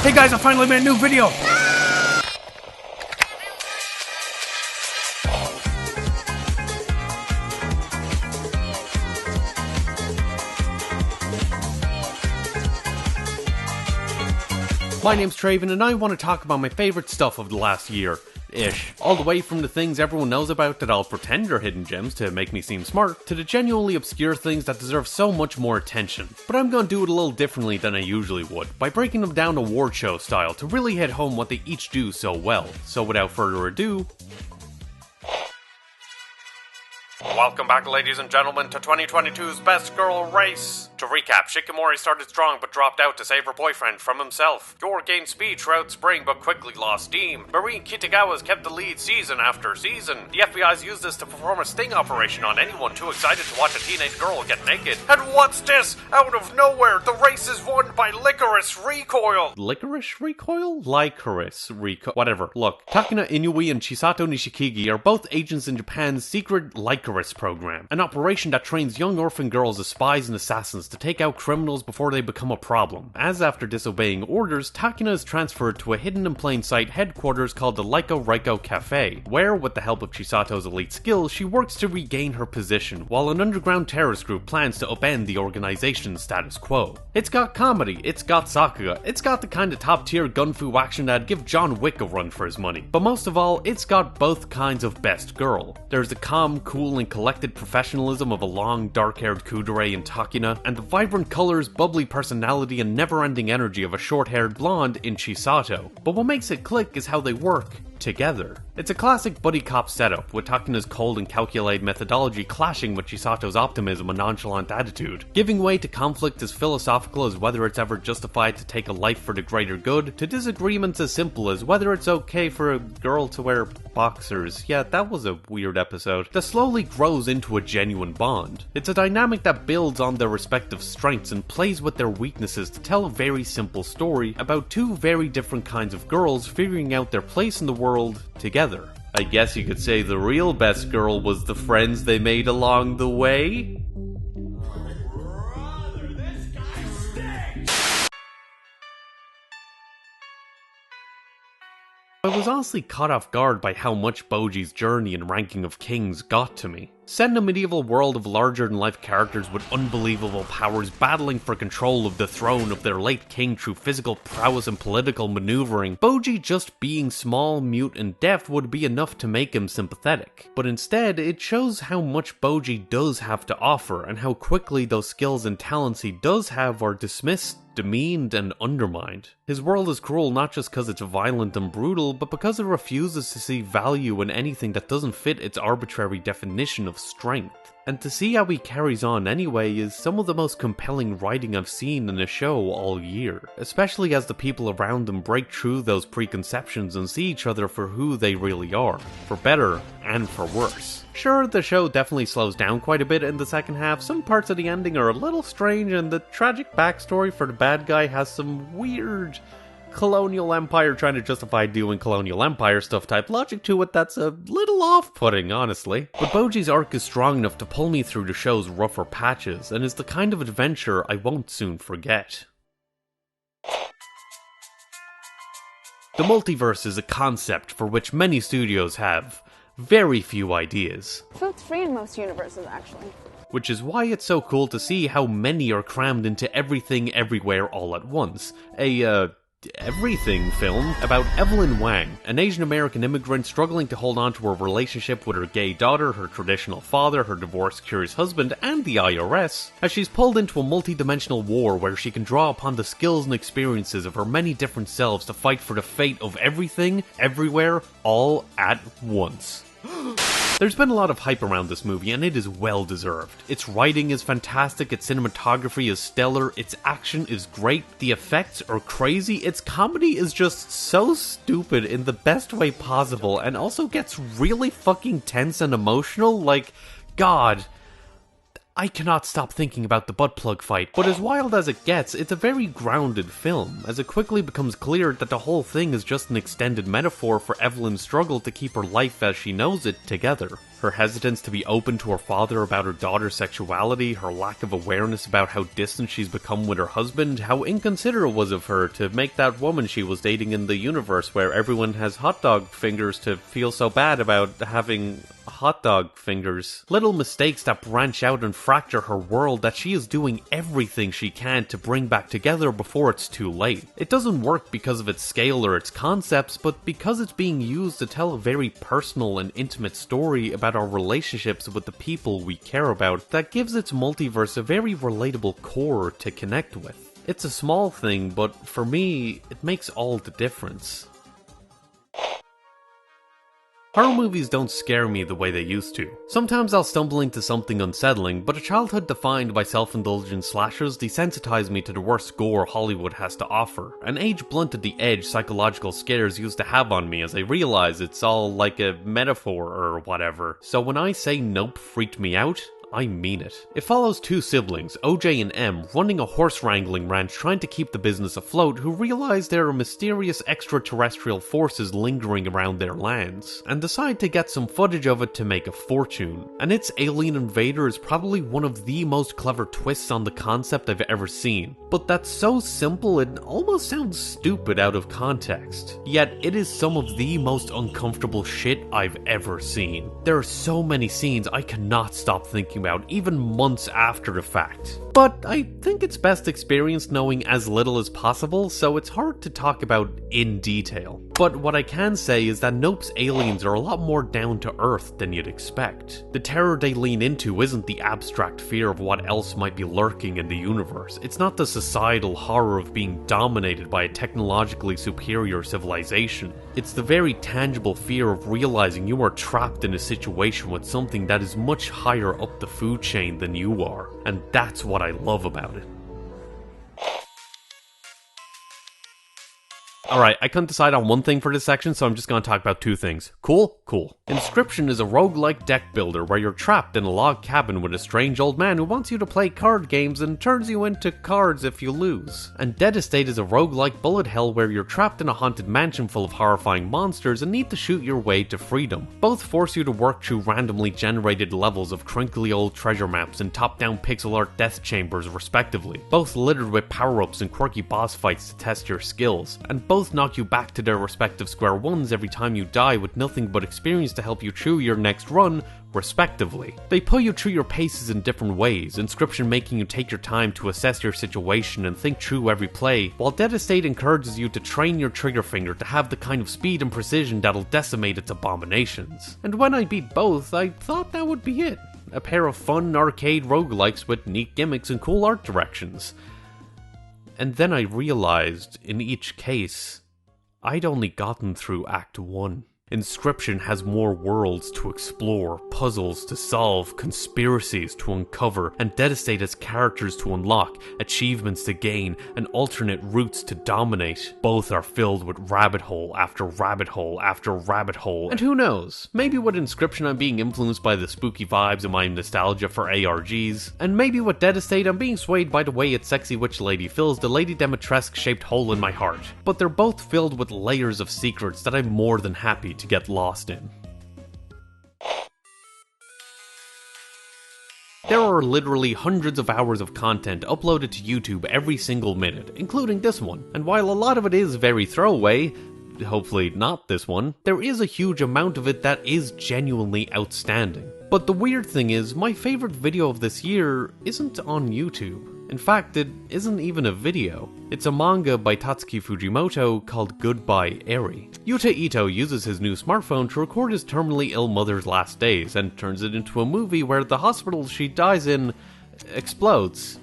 Hey guys, I finally made a new video! My name's Traven, and I want to talk about my favourite stuff of the last year-ish. All the way from the things everyone knows about that I'll pretend are hidden gems to make me seem smart, to the genuinely obscure things that deserve so much more attention. But I'm gonna do it a little differently than I usually would, by breaking them down award show style to really hit home what they each do so well. So without further ado... Welcome back, ladies and gentlemen, to 2022's Best Girl Race. To recap, Shikimori started strong but dropped out to save her boyfriend from himself. Yor gained speed throughout spring but quickly lost steam. Marine Kitagawa's kept the lead season after season. The FBI's used this to perform a sting operation on anyone too excited to watch a teenage girl get naked. And what's this? Out of nowhere, the race is won by Licorice Recoil. Licorice Recoil? Licorice Recoil. Whatever. Look, Takina Inui and Chisato Nishikigi are both agents in Japan's secret Licorice program, an operation that trains young orphan girls as spies and assassins to take out criminals before they become a problem. As after disobeying orders, Takina is transferred to a hidden in plain sight headquarters called the Laiko Raiko Cafe, where, with the help of Chisato's elite skills, she works to regain her position, while an underground terrorist group plans to upend the organization's status quo. It's got comedy, it's got sakuga, it's got the kind of top-tier gunfu action that'd give John Wick a run for his money, but most of all, it's got both kinds of best girl. There's the calm, cool, and collected professionalism of a long, dark-haired kudere in Takina, and the vibrant colors, bubbly personality, and never-ending energy of a short-haired blonde in Chisato. But what makes it click is how they work together. It's a classic buddy cop setup, with Takina's cold and calculated methodology clashing with Chisato's optimism and nonchalant attitude. Giving way to conflict as philosophical as whether it's ever justified to take a life for the greater good, to disagreements as simple as whether it's okay for a girl to wear boxers. Yeah, that was a weird episode. That slowly grows into a genuine bond. It's a dynamic that builds on their respective strengths and plays with their weaknesses to tell a very simple story about two very different kinds of girls figuring out their place in the world together. I guess you could say the real best girl was the friends they made along the way? I was honestly caught off guard by how much Boji's journey and ranking of kings got to me. Set in a medieval world of larger-than-life characters with unbelievable powers battling for control of the throne of their late king through physical prowess and political maneuvering, Boji just being small, mute, and deaf would be enough to make him sympathetic. But instead, it shows how much Boji does have to offer, and how quickly those skills and talents he does have are dismissed, demeaned, and undermined. His world is cruel not just because it's violent and brutal, but because it refuses to see value in anything that doesn't fit its arbitrary definition of strength. And to see how he carries on anyway is some of the most compelling writing I've seen in a show all year, especially as the people around him break through those preconceptions and see each other for who they really are, for better and for worse. Sure, the show definitely slows down quite a bit in the second half, some parts of the ending are a little strange, and the tragic backstory for the bad guy has some weird colonial empire trying to justify doing colonial empire stuff type logic to it that's a little off-putting, honestly. But Boji's arc is strong enough to pull me through the show's rougher patches, and is the kind of adventure I won't soon forget. The multiverse is a concept for which many studios have very few ideas. So it's free in most universes, actually. Which is why it's so cool to see how many are crammed into everything everywhere all at once. Everything film about Evelyn Wang, an Asian American immigrant struggling to hold on to her relationship with her gay daughter, her traditional father, her divorced curious husband, and the IRS, as she's pulled into a multi-dimensional war where she can draw upon the skills and experiences of her many different selves to fight for the fate of everything, everywhere, all at once. There's been a lot of hype around this movie, and it is well deserved. Its writing is fantastic, its cinematography is stellar, its action is great, the effects are crazy, its comedy is just so stupid in the best way possible, and also gets really fucking tense and emotional. Like, God, I cannot stop thinking about the butt plug fight, but as wild as it gets, it's a very grounded film, as it quickly becomes clear that the whole thing is just an extended metaphor for Evelyn's struggle to keep her life as she knows it together. Her hesitance to be open to her father about her daughter's sexuality, her lack of awareness about how distant she's become with her husband, how inconsiderate it was of her to make that woman she was dating in the universe where everyone has hot dog fingers to feel so bad about having hot dog fingers. Little mistakes that branch out and fracture her world that she is doing everything she can to bring back together before it's too late. It doesn't work because of its scale or its concepts, but because it's being used to tell a very personal and intimate story about our relationships with the people we care about that gives its multiverse a very relatable core to connect with. It's a small thing, but for me, it makes all the difference. Horror movies don't scare me the way they used to. Sometimes I'll stumble into something unsettling, but a childhood defined by self-indulgent slashers desensitized me to the worst gore Hollywood has to offer, and age blunted the edge psychological scares used to have on me as I realize it's all like a metaphor or whatever. So when I say Nope freaked me out, I mean it. It follows two siblings, OJ and M, running a horse wrangling ranch trying to keep the business afloat, who realize there are mysterious extraterrestrial forces lingering around their lands, and decide to get some footage of it to make a fortune. And its alien invader is probably one of the most clever twists on the concept I've ever seen. But that's so simple it almost sounds stupid out of context. Yet it is some of the most uncomfortable shit I've ever seen. There are so many scenes I cannot stop thinking about, even months after the fact. But I think it's best experienced knowing as little as possible, so it's hard to talk about in detail. But what I can say is that Nope's aliens are a lot more down to earth than you'd expect. The terror they lean into isn't the abstract fear of what else might be lurking in the universe. It's not the societal horror of being dominated by a technologically superior civilization. It's the very tangible fear of realizing you are trapped in a situation with something that is much higher up the food chain than you are. And that's what I love about it. Alright, I couldn't decide on one thing for this section, so I'm just going to talk about two things. Cool? Cool. Inscription is a roguelike deck builder where you're trapped in a log cabin with a strange old man who wants you to play card games and turns you into cards if you lose. And Dead Estate is a roguelike bullet hell where you're trapped in a haunted mansion full of horrifying monsters and need to shoot your way to freedom. Both force you to work through randomly generated levels of crinkly old treasure maps and top-down pixel art death chambers respectively. Both littered with power-ups and quirky boss fights to test your skills, and both knock you back to their respective square ones every time you die with nothing but experience to help you through your next run, respectively. They put you through your paces in different ways, Inscription making you take your time to assess your situation and think through every play, while Dead Estate encourages you to train your trigger finger to have the kind of speed and precision that'll decimate its abominations. And when I beat both, I thought that would be it. A pair of fun arcade roguelikes with neat gimmicks and cool art directions. And then I realized, in each case, I'd only gotten through Act 1. Inscription has more worlds to explore, puzzles to solve, conspiracies to uncover, and Dead Estate has characters to unlock, achievements to gain, and alternate routes to dominate. Both are filled with rabbit hole after rabbit hole after rabbit hole, and who knows, maybe with Inscription I'm being influenced by the spooky vibes and my nostalgia for ARGs, and maybe with Dead Estate I'm being swayed by the way its sexy witch lady fills the Lady Dimitrescu shaped hole in my heart. But they're both filled with layers of secrets that I'm more than happy to get lost in. There are literally hundreds of hours of content uploaded to YouTube every single minute, including this one, and while a lot of it is very throwaway, hopefully not this one, there is a huge amount of it that is genuinely outstanding. But the weird thing is, my favorite video of this year isn't on YouTube. In fact, it isn't even a video. It's a manga by Tatsuki Fujimoto called Goodbye Eri. Yuta Ito uses his new smartphone to record his terminally ill mother's last days and turns it into a movie where the hospital she dies in explodes.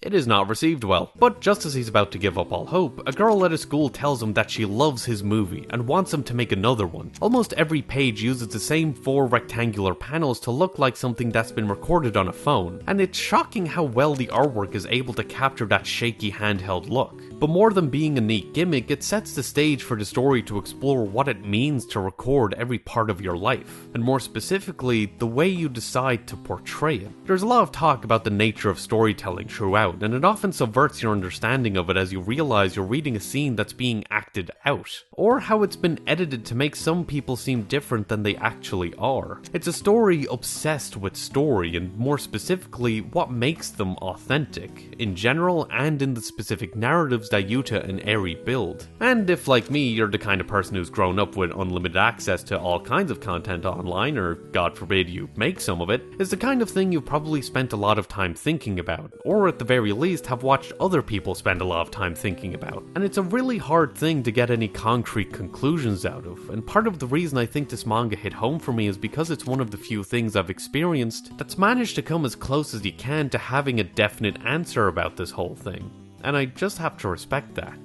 It is not received well, but just as he's about to give up all hope, a girl at his school tells him that she loves his movie and wants him to make another one. Almost every page uses the same 4 rectangular panels to look like something that's been recorded on a phone, and it's shocking how well the artwork is able to capture that shaky handheld look. But more than being a neat gimmick, it sets the stage for the story to explore what it means to record every part of your life, and more specifically, the way you decide to portray it. There's a lot of talk about the nature of storytelling throughout, and it often subverts your understanding of it as you realize you're reading a scene that's being acted out, or how it's been edited to make some people seem different than they actually are. It's a story obsessed with story, and more specifically, what makes them authentic, in general and in the specific narratives that Yuta and Eri build. And if, like me, you're the kind of person who's grown up with unlimited access to all kinds of content online, or God forbid you make some of it, it's the kind of thing you've probably spent a lot of time thinking about, or at the very least have watched other people spend a lot of time thinking about. And it's a really hard thing to get any concrete conclusions out of, and part of the reason I think this manga hit home for me is because it's one of the few things I've experienced that's managed to come as close as you can to having a definite answer about this whole thing. And I just have to respect that.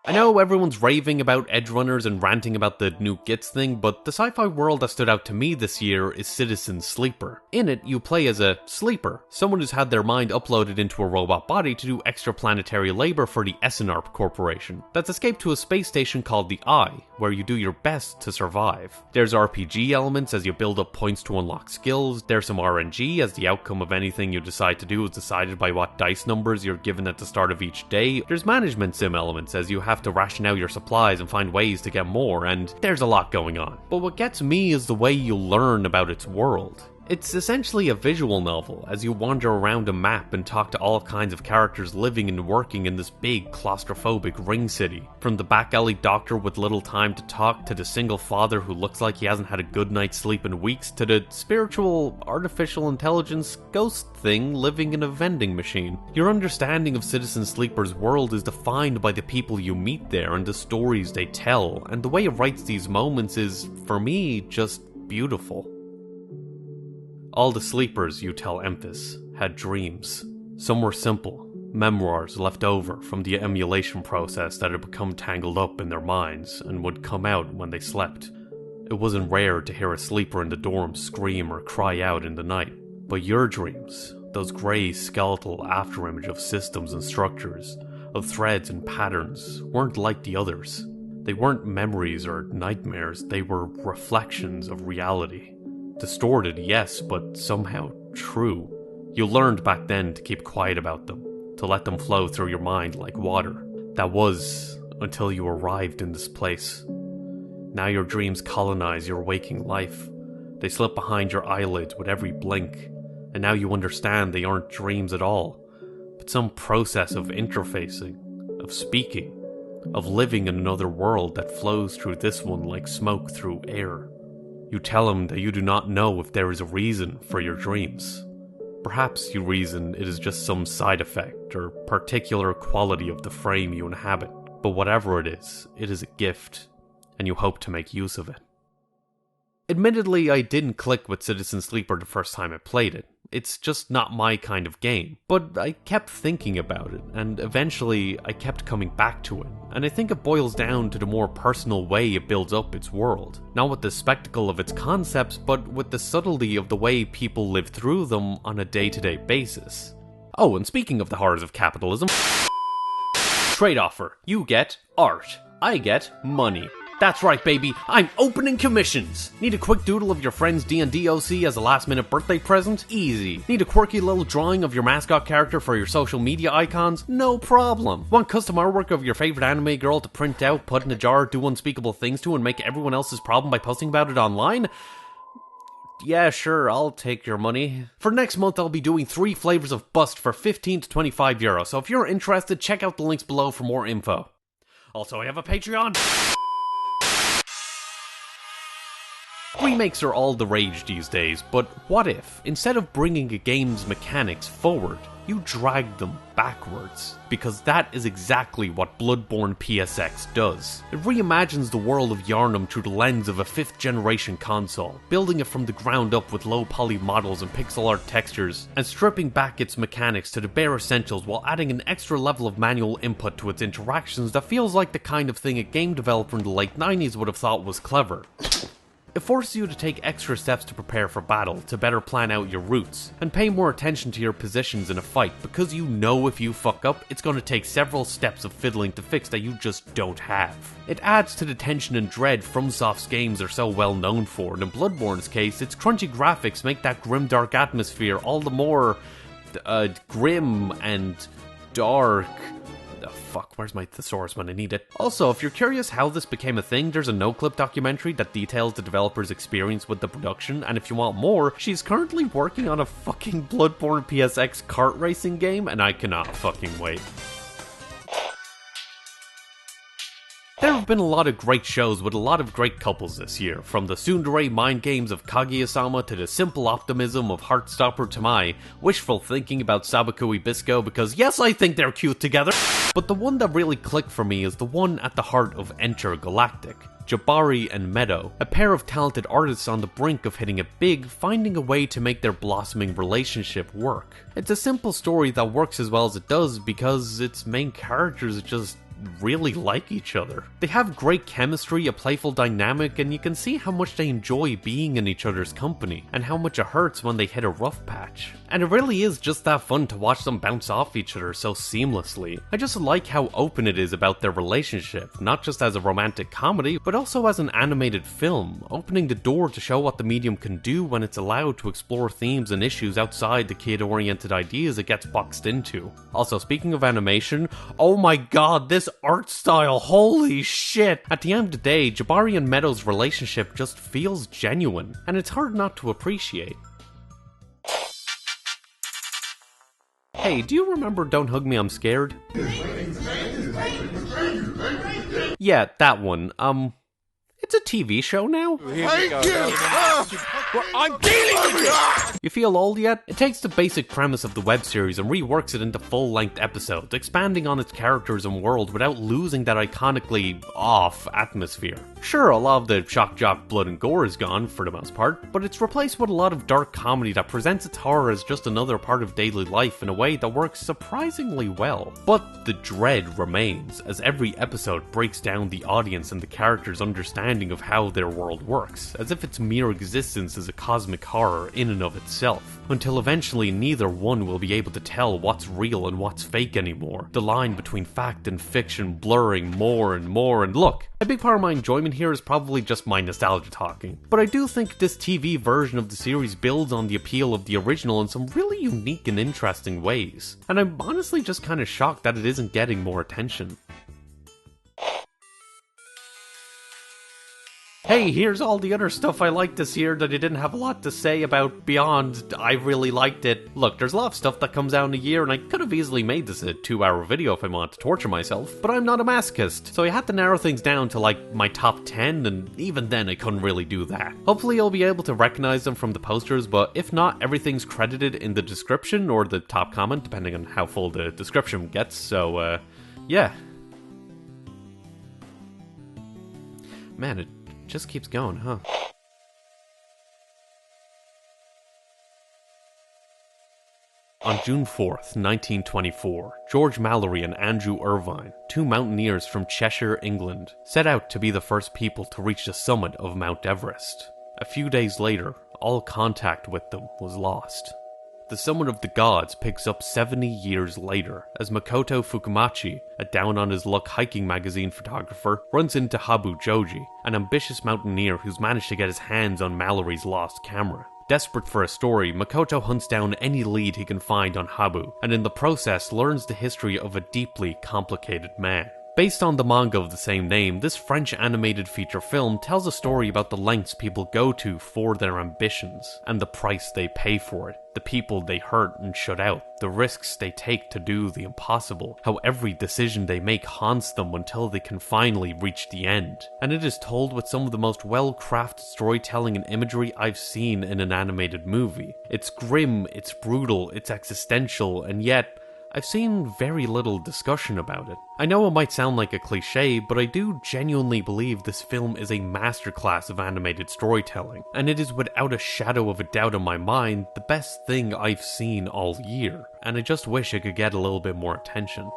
I know everyone's raving about edge runners and ranting about the new Gits thing, but the sci-fi world that stood out to me this year is Citizen Sleeper. In it, you play as a sleeper, someone who's had their mind uploaded into a robot body to do extraplanetary labor for the Essenarp Corporation, that's escaped to a space station called the Eye, where you do your best to survive. There's RPG elements as you build up points to unlock skills, there's some RNG as the outcome of anything you decide to do is decided by what dice numbers you're given at the start of each day, there's management sim elements as you have to ration out your supplies and find ways to get more, and there's a lot going on. But what gets me is the way you learn about its world. It's essentially a visual novel, as you wander around a map and talk to all kinds of characters living and working in this big, claustrophobic ring city. From the back alley doctor with little time to talk, to the single father who looks like he hasn't had a good night's sleep in weeks, to the spiritual, artificial intelligence ghost thing living in a vending machine. Your understanding of Citizen Sleeper's world is defined by the people you meet there and the stories they tell, and the way it writes these moments is, for me, just beautiful. All the sleepers, you tell Emphas, had dreams. Some were simple, memoirs left over from the emulation process that had become tangled up in their minds and would come out when they slept. It wasn't rare to hear a sleeper in the dorm scream or cry out in the night. But your dreams, those grey skeletal afterimage of systems and structures, of threads and patterns, weren't like the others. They weren't memories or nightmares, they were reflections of reality. Distorted, yes, but somehow true. You learned back then to keep quiet about them, to let them flow through your mind like water. That was until you arrived in this place. Now your dreams colonize your waking life. They slip behind your eyelids with every blink, and now you understand they aren't dreams at all, but some process of interfacing, of speaking, of living in another world that flows through this one like smoke through air. You tell him that you do not know if there is a reason for your dreams. Perhaps you reason it is just some side effect or particular quality of the frame you inhabit, but whatever it is a gift, and you hope to make use of it. Admittedly, I didn't click with Citizen Sleeper the first time I played it. It's just not my kind of game. But I kept thinking about it, and eventually I kept coming back to it. And I think it boils down to the more personal way it builds up its world. Not with the spectacle of its concepts, but with the subtlety of the way people live through them on a day-to-day basis. Oh, and speaking of the horrors of capitalism, trade offer. You get art. I get money. That's right, baby, I'm opening commissions! Need a quick doodle of your friend's D&D OC as a last-minute birthday present? Easy. Need a quirky little drawing of your mascot character for your social media icons? No problem. Want custom artwork of your favorite anime girl to print out, put in a jar, do unspeakable things to, and make everyone else's problem by posting about it online? Yeah, sure, I'll take your money. For next month, I'll be doing 3 flavors of Bust for 15 to 25 euros, so if you're interested, check out the links below for more info. Also, I have a Patreon! Remakes are all the rage these days, but what if, instead of bringing a game's mechanics forward, you dragged them backwards? Because that is exactly what Bloodborne PSX does. It reimagines the world of Yharnam through the lens of a 5th generation console, building it from the ground up with low poly models and pixel art textures, and stripping back its mechanics to the bare essentials while adding an extra level of manual input to its interactions that feels like the kind of thing a game developer in the late 90s would have thought was clever. It forces you to take extra steps to prepare for battle, to better plan out your routes, and pay more attention to your positions in a fight, because you know if you fuck up, it's going to take several steps of fiddling to fix that you just don't have. It adds to the tension and dread FromSoft's games are so well known for, and in Bloodborne's case, its crunchy graphics make that grim-dark atmosphere all the more grim and dark. Oh, fuck, where's my thesaurus when I need it? Also, if you're curious how this became a thing, there's a no-clip documentary that details the developer's experience with the production, and if you want more, she's currently working on a fucking Bloodborne PSX kart racing game, and I cannot fucking wait. There have been a lot of great shows with a lot of great couples this year, from the tsundere mind games of Kaguya-sama to the simple optimism of Heartstopper to my wishful thinking about Sabaku Ibisco because yes, I think they're cute together. But the one that really clicked for me is the one at the heart of Enter Galactic. Jabari and Meadow, a pair of talented artists on the brink of hitting it big, finding a way to make their blossoming relationship work. It's a simple story that works as well as it does because its main characters just really like each other. They have great chemistry, a playful dynamic, and you can see how much they enjoy being in each other's company, and how much it hurts when they hit a rough patch. And it really is just that fun to watch them bounce off each other so seamlessly. I just like how open it is about their relationship, not just as a romantic comedy, but also as an animated film, opening the door to show what the medium can do when it's allowed to explore themes and issues outside the kid-oriented ideas it gets boxed into. Also, speaking of animation, oh my god, this art style, holy shit! At the end of the day, Jabari and Meadow's relationship just feels genuine, and it's hard not to appreciate. Hey, do you remember Don't Hug Me, I'm Scared? Yeah, that one. It's a TV show now? Thank you! I'm dealing with you! You feel old yet? It takes the basic premise of the web series and reworks it into full-length episodes, expanding on its characters and world without losing that iconically off atmosphere. Sure, a lot of the shock jock blood and gore is gone, for the most part, but it's replaced with a lot of dark comedy that presents its horror as just another part of daily life in a way that works surprisingly well. But the dread remains, as every episode breaks down the audience and the characters' understanding of how their world works, as if its mere existence is a cosmic horror in and of itself, until eventually neither one will be able to tell what's real and what's fake anymore, the line between fact and fiction blurring more and more. And look, a big part of my enjoyment here is probably just my nostalgia talking, but I do think this TV version of the series builds on the appeal of the original in some really unique and interesting ways, and I'm honestly just kinda shocked that it isn't getting more attention. Hey, here's all the other stuff I liked this year that I didn't have a lot to say about beyond I really liked it. Look, there's a lot of stuff that comes out in a year, and I could have easily made this a 2-hour video if I wanted to torture myself, but I'm not a masochist, so I had to narrow things down to like my top 10, and even then I couldn't really do that. Hopefully you'll be able to recognize them from the posters, but if not, everything's credited in the description or the top comment, depending on how full the description gets, so yeah. Man, it just keeps going, huh? On June 4th, 1924, George Mallory and Andrew Irvine, two mountaineers from Cheshire, England, set out to be the first people to reach the summit of Mount Everest. A few days later, all contact with them was lost. The Summit of the Gods picks up 70 years later, as Makoto Fukumachi, a down-on-his-luck hiking magazine photographer, runs into Habu Joji, an ambitious mountaineer who's managed to get his hands on Mallory's lost camera. Desperate for a story, Makoto hunts down any lead he can find on Habu, and in the process learns the history of a deeply complicated man. Based on the manga of the same name, this French animated feature film tells a story about the lengths people go to for their ambitions, and the price they pay for it, the people they hurt and shut out, the risks they take to do the impossible, how every decision they make haunts them until they can finally reach the end. And it is told with some of the most well-crafted storytelling and imagery I've seen in an animated movie. It's grim, it's brutal, it's existential, and yet I've seen very little discussion about it. I know it might sound like a cliche, but I do genuinely believe this film is a masterclass of animated storytelling, and it is without a shadow of a doubt in my mind the best thing I've seen all year, and I just wish it could get a little bit more attention.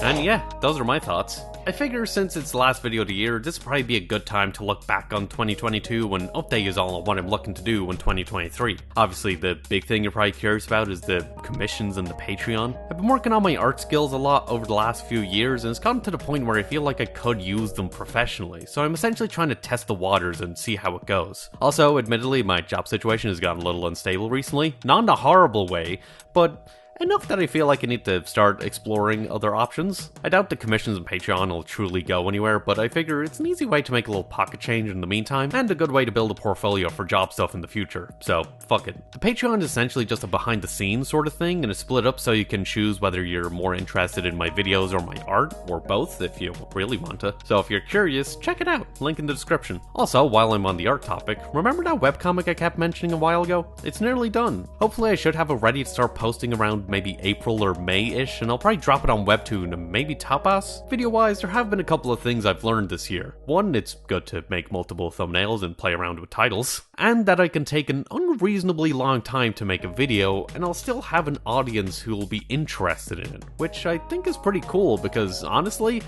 And yeah, those are my thoughts. I figure since it's the last video of the year, this would probably be a good time to look back on 2022 and update you all on what I'm looking to do in 2023. Obviously, the big thing you're probably curious about is the commissions and the Patreon. I've been working on my art skills a lot over the last few years, and it's gotten to the point where I feel like I could use them professionally, so I'm essentially trying to test the waters and see how it goes. Also, admittedly, my job situation has gotten a little unstable recently, not in a horrible way, but enough that I feel like I need to start exploring other options. I doubt the commissions and Patreon will truly go anywhere, but I figure it's an easy way to make a little pocket change in the meantime, and a good way to build a portfolio for job stuff in the future, so fuck it. The Patreon is essentially just a behind the scenes sort of thing, and it's split up so you can choose whether you're more interested in my videos or my art, or both if you really want to. So if you're curious, check it out, link in the description. Also, while I'm on the art topic, remember that webcomic I kept mentioning a while ago? It's nearly done. Hopefully I should have it ready to start posting around maybe April or May-ish, and I'll probably drop it on Webtoon and maybe Tapas. Video-wise, there have been a couple of things I've learned this year. One, it's good to make multiple thumbnails and play around with titles, and that I can take an unreasonably long time to make a video, and I'll still have an audience who will be interested in it, which I think is pretty cool because, honestly,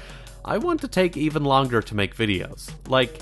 I want to take even longer to make videos. Like,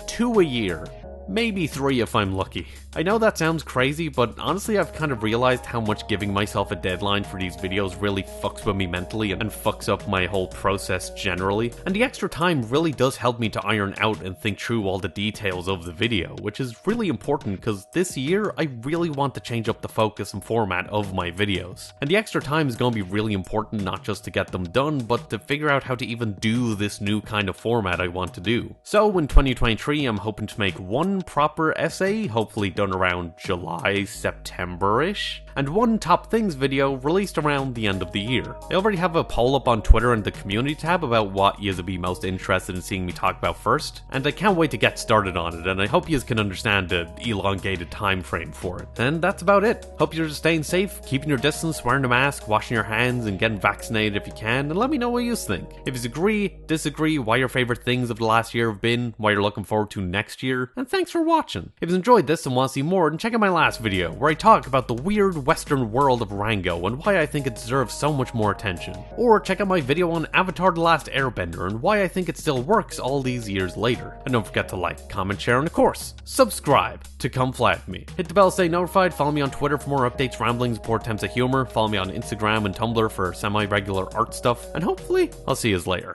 2 a year. Maybe 3 if I'm lucky. I know that sounds crazy, but honestly I've kind of realized how much giving myself a deadline for these videos really fucks with me mentally and fucks up my whole process generally. And the extra time really does help me to iron out and think through all the details of the video, which is really important because this year I really want to change up the focus and format of my videos. And the extra time is going to be really important not just to get them done, but to figure out how to even do this new kind of format I want to do. So in 2023 I'm hoping to make one proper essay, hopefully done around July, September-ish, and one top things video released around the end of the year. I already have a poll up on Twitter in the community tab about what yous would be most interested in seeing me talk about first, and I can't wait to get started on it, and I hope yous can understand the elongated time frame for it. And that's about it. Hope you're just staying safe, keeping your distance, wearing a mask, washing your hands, and getting vaccinated if you can, and let me know what yous think. If yous agree, disagree, why your favorite things of the last year have been, why you're looking forward to next year, and thanks for watching. If you enjoyed this and want to see more, then check out my last video, where I talk about the weird western world of Rango and why I think it deserves so much more attention. Or check out my video on Avatar: The Last Airbender and why I think it still works all these years later. And don't forget to like, comment, share, and of course, subscribe to come fly with me. Hit the bell to stay notified, follow me on Twitter for more updates, ramblings, poor attempts at humor, follow me on Instagram and Tumblr for semi-regular art stuff, and hopefully, I'll see yous later.